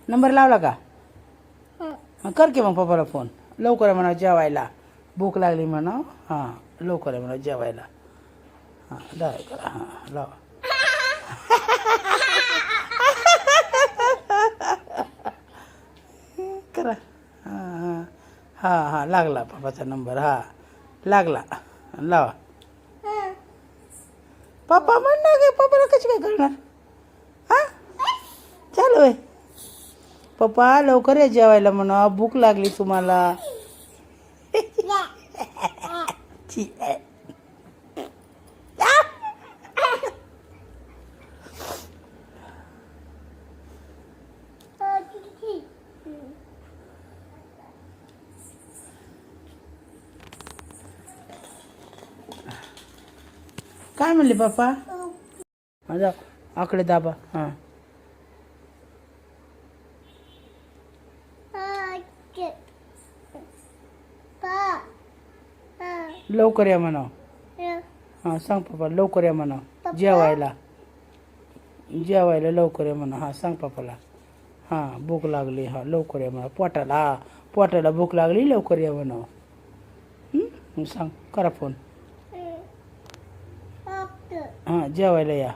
Number लावला का? कर की मग पप्पाला फोन. लवकर आहे म्हणा जेवायला, भूक लागली म्हणा. हां लवकर आहे म्हणा जेवायला. हां डाय करा. हां लावा. करा. हां हां हां हां लागला पप्पाचा नंबर. हां लागला. लावा. पप्पा म्हण ना गे, पप्पाला कशी काय करणार? हां चालू आहे. पप्पा लवकर ये जेवायला म्हणा, भूक लागली तुम्हाला. ची आहे. काय म्हणले पप्पा? माझा आकडे दाबा. हां लवकर या म्हणा. हां सांग पप्पा लवकर या म्हणा जेवायला. जेवायला लवकर या म्हणा. हां सांग पप्पाला. हां भूक लागली. हां लवकर या म्हणा पोटाला. हां पोटाला भूक लागली लवकर या म्हणा. सांग करा फोन. हां जेवायला या.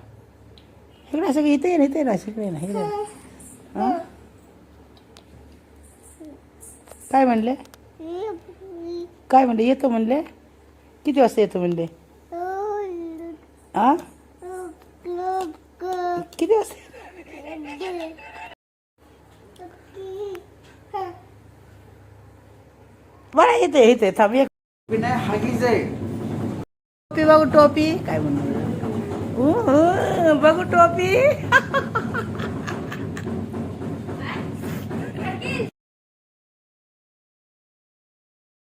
इकडे सगळं इथे ना, इथे ना, सगळे ना इकडे. हां काय म्हणले? काय म्हणले? येतो म्हणले. किती वाजता येतो म्हणले? हां किती वाजता? बरं येते येते थांब. एक हागीच आहे. टोपी बघू टोपी. काय म्हणणार? बघू टोपी.